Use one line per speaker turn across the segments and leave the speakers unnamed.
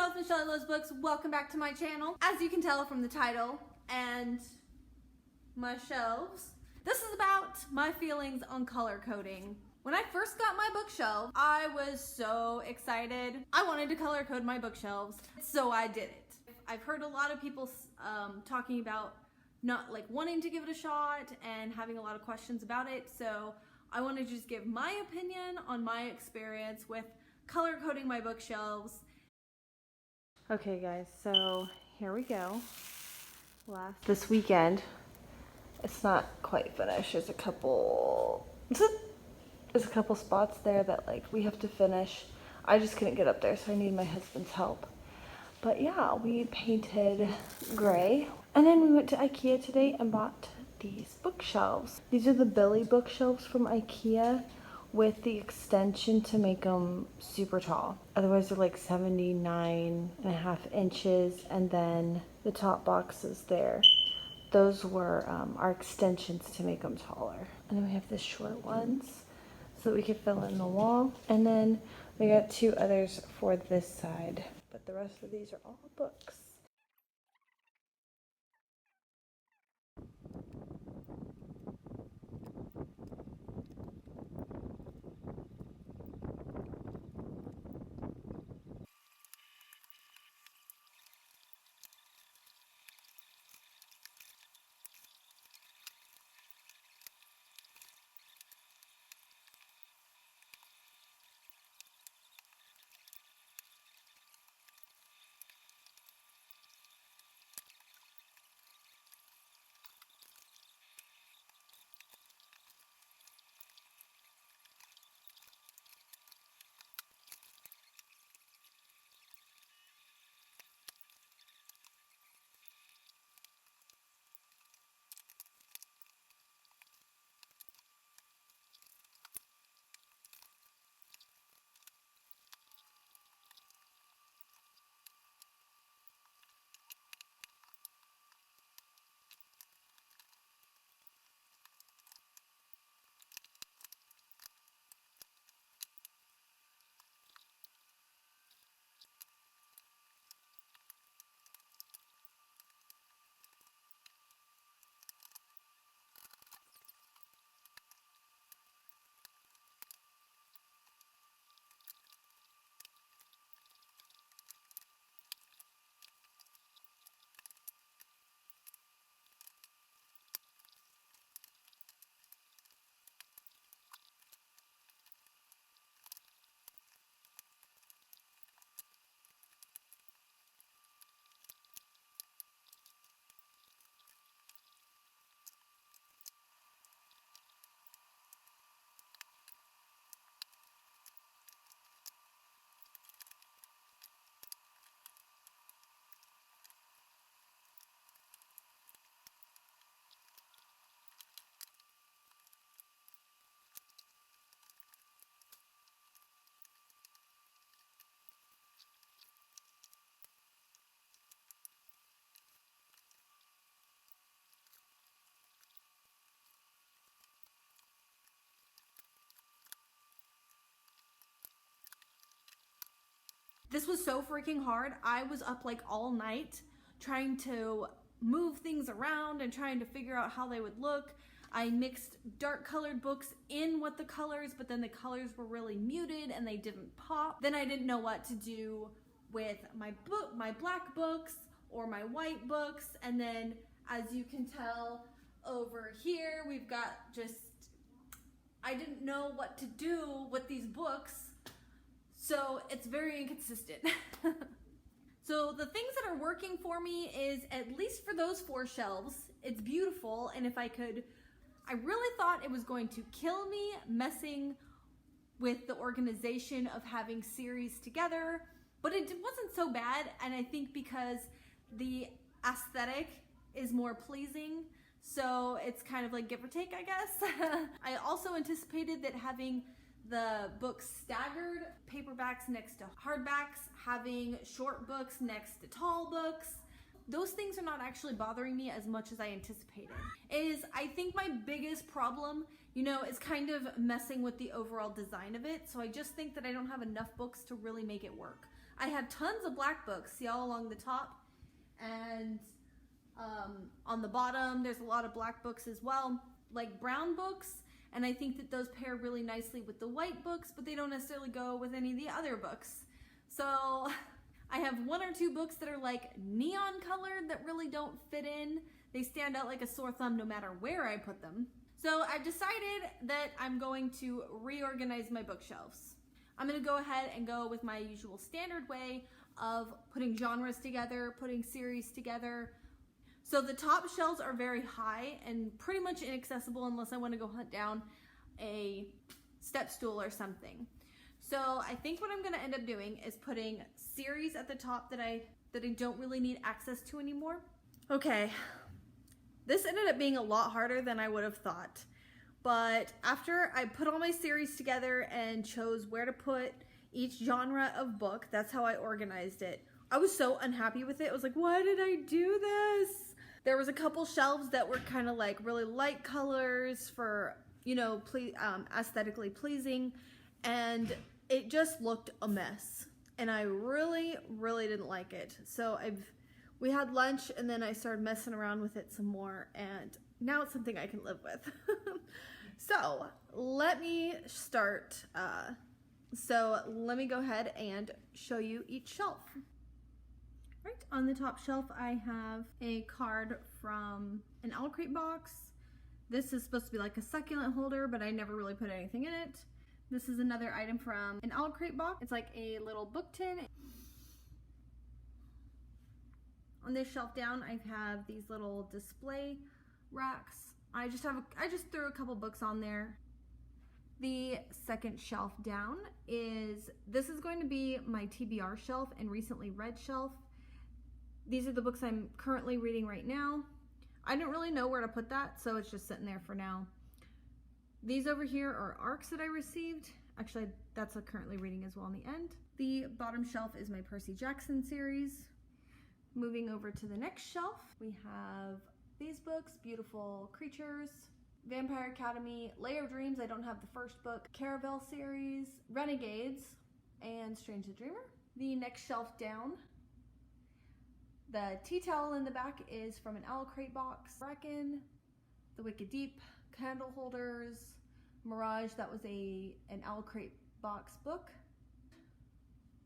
Shelves, Michelle Loves Books. Welcome back to my channel. As you can tell from the title and my shelves, this is about my feelings on color coding. When I first got my bookshelf, I was so excited. I wanted to color code my bookshelves, so I did it. I've heard a lot of people talking about not wanting to give it a shot and having a lot of questions about it, so I want to just give my opinion on my experience with color coding my bookshelves. Okay guys, so here we go. This weekend, it's not quite finished. There's a couple spots there that we have to finish. I just couldn't get up there, so I need my husband's help. But yeah, we painted gray. And then we went to IKEA today and bought these bookshelves. These are the Billy bookshelves from IKEA with the extension to make them super tall. Otherwise they're 79.5 inches, and then the top boxes there, those were our extensions to make them taller. And then we have the short ones so that we could fill in the wall. And then we got two others for this side. But the rest of these are all books. This was so freaking hard. I was up all night trying to move things around and trying to figure out how they would look. I mixed dark colored books in with the colors, but then the colors were really muted and they didn't pop. Then I didn't know what to do with my black books or my white books. And then as you can tell over here, we've got I didn't know what to do with these books. So it's very inconsistent. So the things that are working for me is, at least for those 4 shelves, it's beautiful. And if I really thought it was going to kill me messing with the organization of having series together, but it wasn't so bad. And I think because the aesthetic is more pleasing, so it's kind of give or take, I guess. I also anticipated that having the books staggered, paperbacks next to hardbacks, having short books next to tall books, those things are not actually bothering me as much as I anticipated. I think my biggest problem, is kind of messing with the overall design of it. So I just think that I don't have enough books to really make it work. I have tons of black books, see all along the top, and on the bottom there's a lot of black books as well, like brown books, and I think that those pair really nicely with the white books, but they don't necessarily go with any of the other books. So I have 1 or 2 books that are like neon colored that really don't fit in. They stand out like a sore thumb no matter where I put them. So I've decided that I'm going to reorganize my bookshelves. I'm going to go ahead and go with my usual standard way of putting genres together, putting series together. So the top shelves are very high and pretty much inaccessible unless I want to go hunt down a step stool or something. So I think what I'm going to end up doing is putting series at the top that I don't really need access to anymore. Okay, this ended up being a lot harder than I would have thought. But after I put all my series together and chose where to put each genre of book, that's how I organized it. I was so unhappy with it. I was like, why did I do this? There was a couple shelves that were kind of like really light colors for, you know, aesthetically pleasing, and it just looked a mess. And I really, really didn't like it. So we had lunch and then I started messing around with it some more, and now it's something I can live with. So let me start. So let me go ahead and show you each shelf. Right, on the top shelf I have a card from an Owl Crate box. This is supposed to be like a succulent holder, but I never really put anything in it. This is another item from an Owl Crate box. It's like a little book tin. On this shelf down, I have these little display racks. I just threw a couple books on there. The second shelf down this is going to be my TBR shelf and recently read shelf. These are the books I'm currently reading right now. I don't really know where to put that, so it's just sitting there for now. These over here are ARCs that I received. Actually, that's currently reading as well in the end. The bottom shelf is my Percy Jackson series. Moving over to the next shelf, we have these books, Beautiful Creatures, Vampire Academy, Layer of Dreams, I don't have the first book, Caravel series, Renegades, and Strange the Dreamer. The next shelf down, the tea towel in the back is from an Owl Crate box, Bracken, The Wicked Deep, candle holders, Mirage, that was an Owl Crate box book.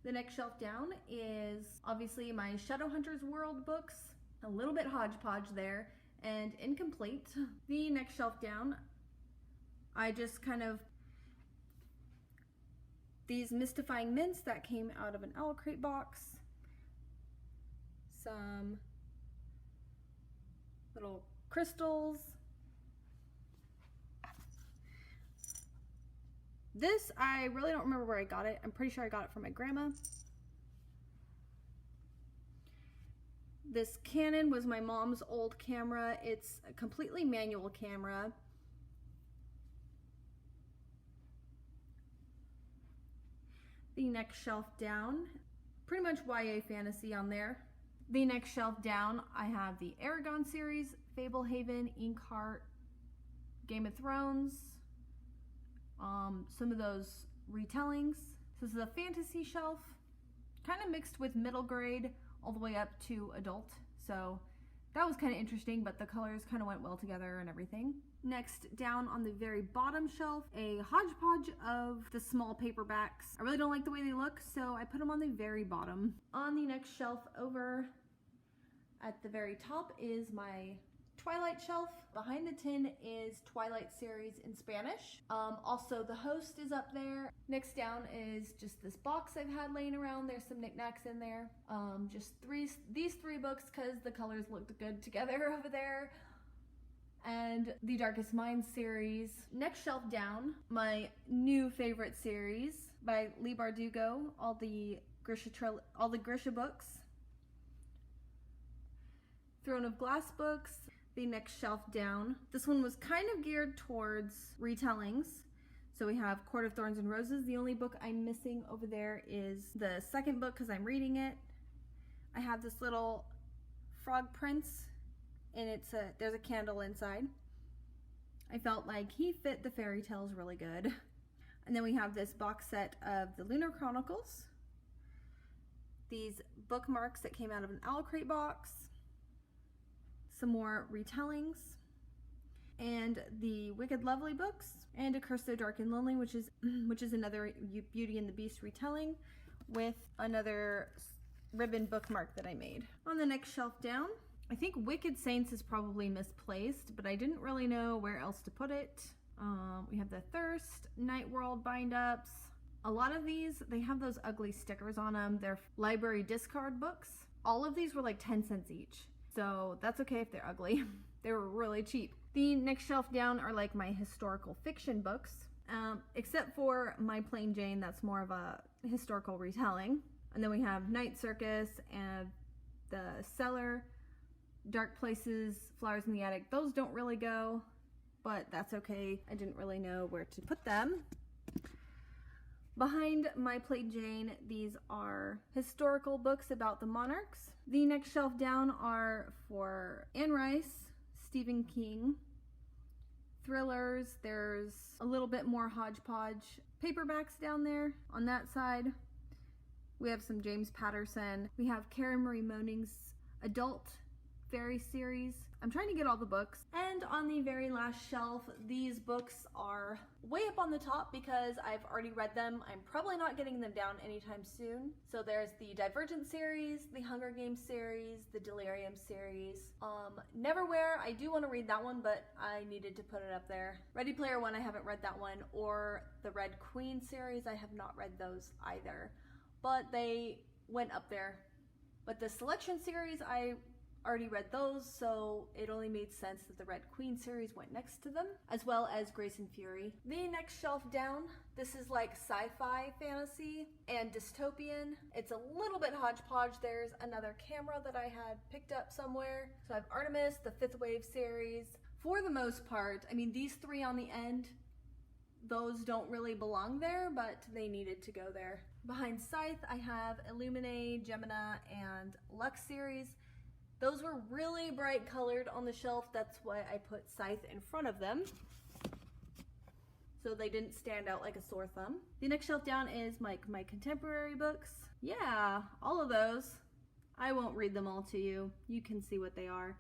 The next shelf down is obviously my Shadowhunters World books, a little bit hodgepodge there and incomplete. The next shelf down, I just kind of, these Mystifying Mints that came out of an Owl Crate box, some little crystals. This, I really don't remember where I got it. I'm pretty sure I got it from my grandma. This Canon was my mom's old camera. It's a completely manual camera. The next shelf down, pretty much YA fantasy on there. The next shelf down, I have the Aragon series, Fablehaven, Inkheart, Game of Thrones, some of those retellings. So this is a fantasy shelf, kind of mixed with middle grade all the way up to adult. So that was kind of interesting, but the colors kind of went well together and everything. Next, down on the very bottom shelf, a hodgepodge of the small paperbacks. I really don't like the way they look, so I put them on the very bottom. On the next shelf over at the very top is my Twilight shelf. Behind the tin is Twilight series in Spanish. Also, The Host is up there. Next down is just this box I've had laying around. There's some knickknacks in there. Just these three books because the colors looked good together over there. And the Darkest Minds series. Next shelf down, my new favorite series by Leigh Bardugo, all the Grisha books. Throne of Glass books. The next shelf down. This one was kind of geared towards retellings. So we have Court of Thorns and Roses. The only book I'm missing over there is the second book because I'm reading it. I have this little frog prince and there's a candle inside. I felt like he fit the fairy tales really good. And then we have this box set of the Lunar Chronicles. these bookmarks that came out of an Owl Crate box, some more retellings, and the Wicked Lovely books, and A Curse So Dark and Lonely, which is another Beauty and the Beast retelling with another ribbon bookmark that I made. On the next shelf down, I think Wicked Saints is probably misplaced, but I didn't really know where else to put it. We have the Thirst, Night World bind-ups. A lot of these, they have those ugly stickers on them. They're library discard books. All of these were like 10 cents each. So that's okay if they're ugly. They were really cheap. The next shelf down are like my historical fiction books, except for My Plain Jane, that's more of a historical retelling. And then we have Night Circus and The Cellar, Dark Places, Flowers in the Attic. Those don't really go, but that's okay. I didn't really know where to put them. Behind My Plain Jane, these are historical books about the monarchs. The next shelf down are for Anne Rice, Stephen King, thrillers. There's a little bit more hodgepodge paperbacks down there on that side. We have some James Patterson. We have Karen Marie Moning's adult fairy series. I'm trying to get all the books. And on the very last shelf, these books are way up on the top because I've already read them. I'm probably not getting them down anytime soon. So there's the Divergent series, the Hunger Games series, the Delirium series. Neverwhere, I do want to read that one, but I needed to put it up there. Ready Player One, I haven't read that one, or the Red Queen series, I have not read those either. But they went up there. But the Selection series, I already read those, so it only made sense that the Red Queen series went next to them, as well as Grace and Fury. The next shelf down, this is like sci-fi fantasy and dystopian. It's a little bit hodgepodge. There's another camera that I had picked up somewhere. So I have Artemis, the Fifth Wave series. For the most part, I mean, these three on the end, those don't really belong there, but they needed to go there. Behind Scythe, I have Illuminae, Gemina, and Lux series. Those were really bright colored on the shelf. That's why I put Scythe in front of them, so they didn't stand out like a sore thumb. The next shelf down is my contemporary books. Yeah, all of those. I won't read them all to you. You can see what they are.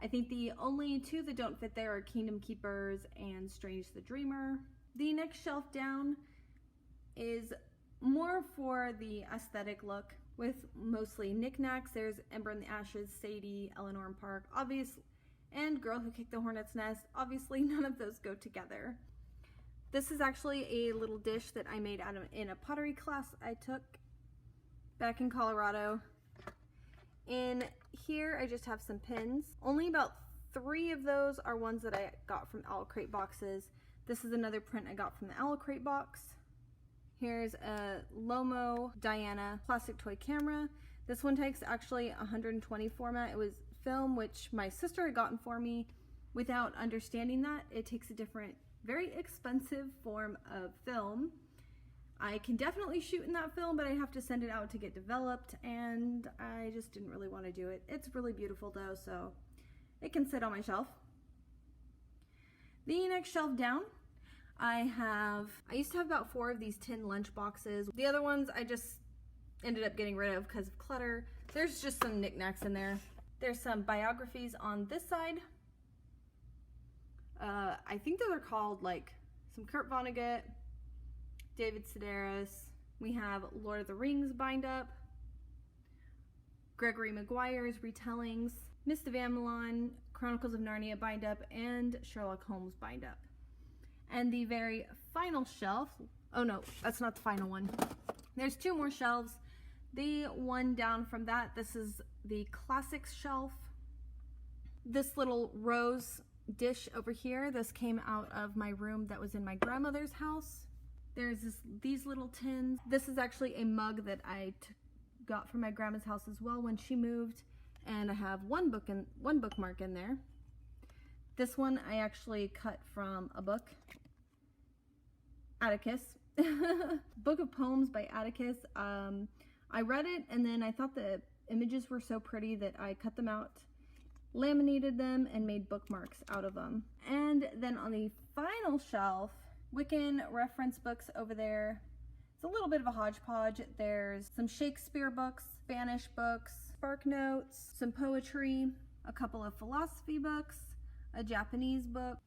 I think the only two that don't fit there are Kingdom Keepers and Strange the Dreamer. The next shelf down is more for the aesthetic look, with mostly knickknacks. There's Ember in the Ashes, Sadie, Eleanor and Park, obvious, and Girl Who Kicked the Hornet's Nest. Obviously, none of those go together. This is actually a little dish that I made in a pottery class I took back in Colorado. In here, I just have some pins. Only about 3 of those are ones that I got from Owl Crate boxes. This is another print I got from the Owl Crate box. Here's a Lomo Diana plastic toy camera. This one takes actually 120 format. It was film, which my sister had gotten for me. Without understanding that, it takes a different, very expensive form of film. I can definitely shoot in that film, but I have to send it out to get developed, and I just didn't really want to do it. It's really beautiful though, so it can sit on my shelf. The next shelf down, I used to have about 4 of these tin lunch boxes. The other ones I just ended up getting rid of because of clutter. There's just some knickknacks in there. There's some biographies on this side. I think those are called like some Kurt Vonnegut, David Sedaris. We have Lord of the Rings bind up, Gregory Maguire's retellings, Mist of Avalon, Chronicles of Narnia bind up, and Sherlock Holmes bind up. And the very final shelf, oh no, that's not the final one. There's 2 more shelves. The one down from that, this is the classics shelf. This little rose dish over here, this came out of my room that was in my grandmother's house. There's these little tins. This is actually a mug that I got from my grandma's house as well when she moved, and I have one bookmark in there. This one I actually cut from a book, Atticus, Book of Poems by Atticus. I read it and then I thought the images were so pretty that I cut them out, laminated them, and made bookmarks out of them. And then on the final shelf, Wiccan reference books over there. It's a little bit of a hodgepodge. There's some Shakespeare books, Spanish books, Spark Notes, some poetry, a couple of philosophy books, a Japanese book.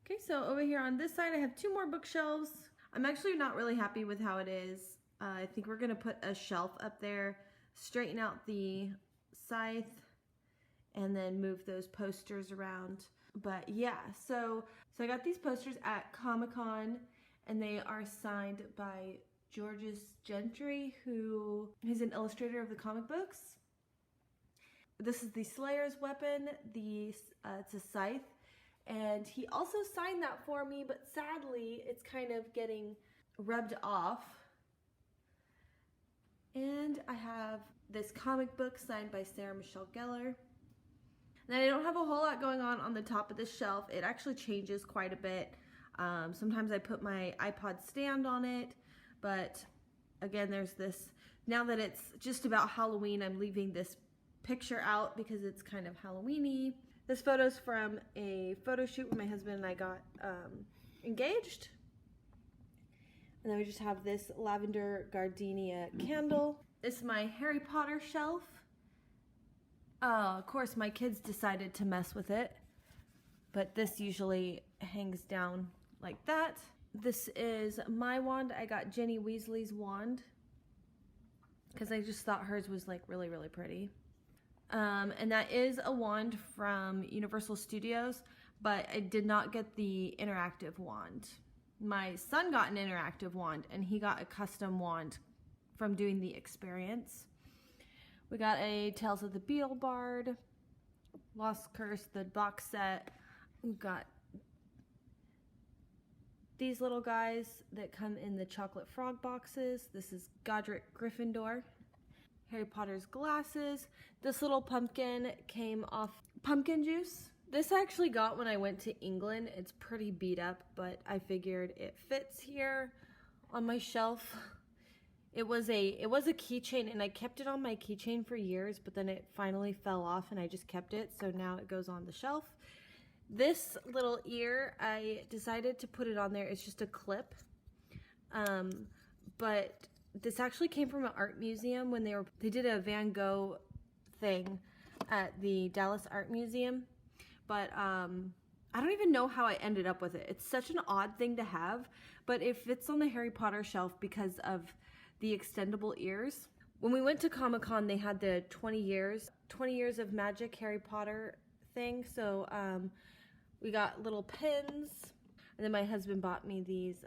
Okay, so over here on this side I have 2 more bookshelves. I'm actually not really happy with how it is. I think we're gonna put a shelf up there, straighten out the scythe, and then move those posters around. But yeah, so I got these posters at Comic-Con, and they are signed by Georges Gentry, who is an illustrator of the comic books. This is the Slayer's weapon. It's a scythe. And he also signed that for me, but sadly, it's kind of getting rubbed off. And I have this comic book signed by Sarah Michelle Gellar. And I don't have a whole lot going on the top of this shelf. It actually changes quite a bit. Sometimes I put my iPod stand on it, but again, there's this, now that it's just about Halloween, I'm leaving this picture out because it's kind of Halloween-y. This photo's from a photo shoot when my husband and I got engaged. And then we just have this lavender gardenia candle. This is my Harry Potter shelf. Of course, my kids decided to mess with it, but this usually hangs down like that. This is my wand. I got Ginny Weasley's wand because I just thought hers was like really, really pretty. And that is a wand from Universal Studios, but I did not get the interactive wand. My son got an interactive wand, and he got a custom wand from doing the experience. We got a Tales of the Beetle Bard, Lost Curse, the box set. We've got these little guys that come in the chocolate frog boxes. This is Godric Gryffindor. Harry Potter's glasses. This little pumpkin came off pumpkin juice. This I actually got when I went to England. It's pretty beat up, but I figured it fits here on my shelf. It was a keychain, and I kept it on my keychain for years, but then it finally fell off and I just kept it, so now it goes on the shelf. This little ear, I decided to put it on there. It's just a clip, but this actually came from an art museum when they did a Van Gogh thing at the Dallas Art Museum, but I don't even know how I ended up with it. It's such an odd thing to have, but it fits on the Harry Potter shelf because of the extendable ears. When we went to Comic-Con, they had the 20 years of magic Harry Potter thing, so we got little pins, and then my husband bought me these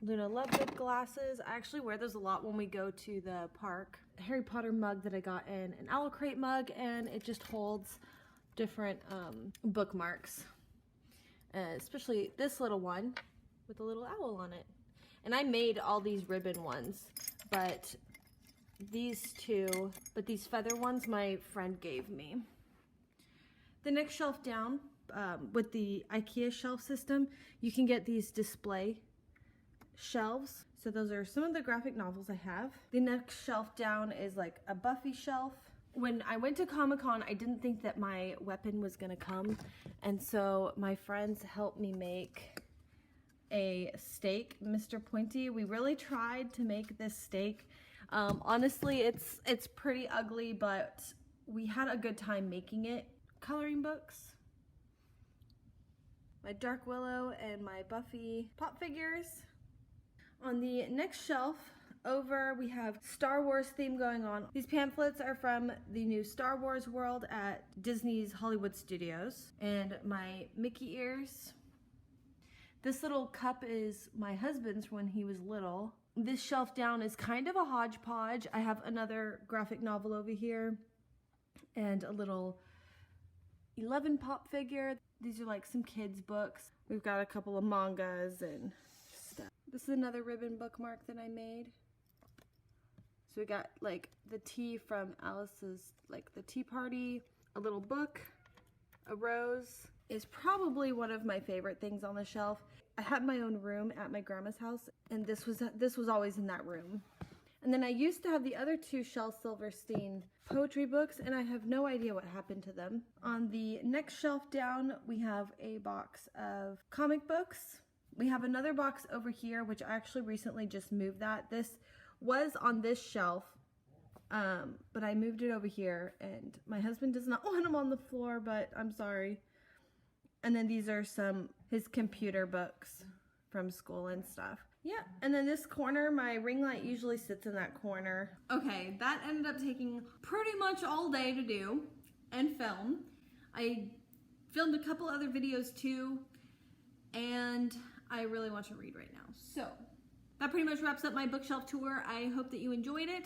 Luna Lovegood glasses. I actually wear those a lot when we go to the park. A Harry Potter mug that I got in an Owl Crate mug, and it just holds different bookmarks, especially this little one with a little owl on it. And I made all these ribbon ones, but these feather ones my friend gave me. The next shelf down, with the IKEA shelf system, you can get these display shelves. So those are some of the graphic novels I have. The next shelf down is like a Buffy shelf. When I went to Comic-Con, I didn't think that my weapon was gonna come, and so my friends helped me make a steak, Mr. Pointy. We really tried to make this steak. Honestly, it's pretty ugly, but we had a good time making it. Coloring books, my Dark Willow and my Buffy pop figures. On the next shelf over, we have Star Wars theme going on. These pamphlets are from the new Star Wars world at Disney's Hollywood Studios. And my Mickey ears. This little cup is my husband's when he was little. This shelf down is kind of a hodgepodge. I have another graphic novel over here and a little 11 pop figure. These are like some kids books. We've got a couple of mangas and stuff. This is another ribbon bookmark that I made. So we got like the tea from Alice's, like the tea party, a little book, a rose. Is probably one of my favorite things on the shelf. I had my own room at my grandma's house, and this was always in that room. And then I used to have the other 2 Shel Silverstein poetry books, and I have no idea what happened to them. On the next shelf down, we have a box of comic books. We have another box over here, which I actually recently just moved that. This was on this shelf, but I moved it over here, and my husband does not want them on the floor, but I'm sorry. And then these are his computer books from school and stuff. Yeah, and then this corner, my ring light usually sits in that corner. Okay, that ended up taking pretty much all day to do and film. I filmed a couple other videos too, and I really want to read right now. So that pretty much wraps up my bookshelf tour. I hope that you enjoyed it.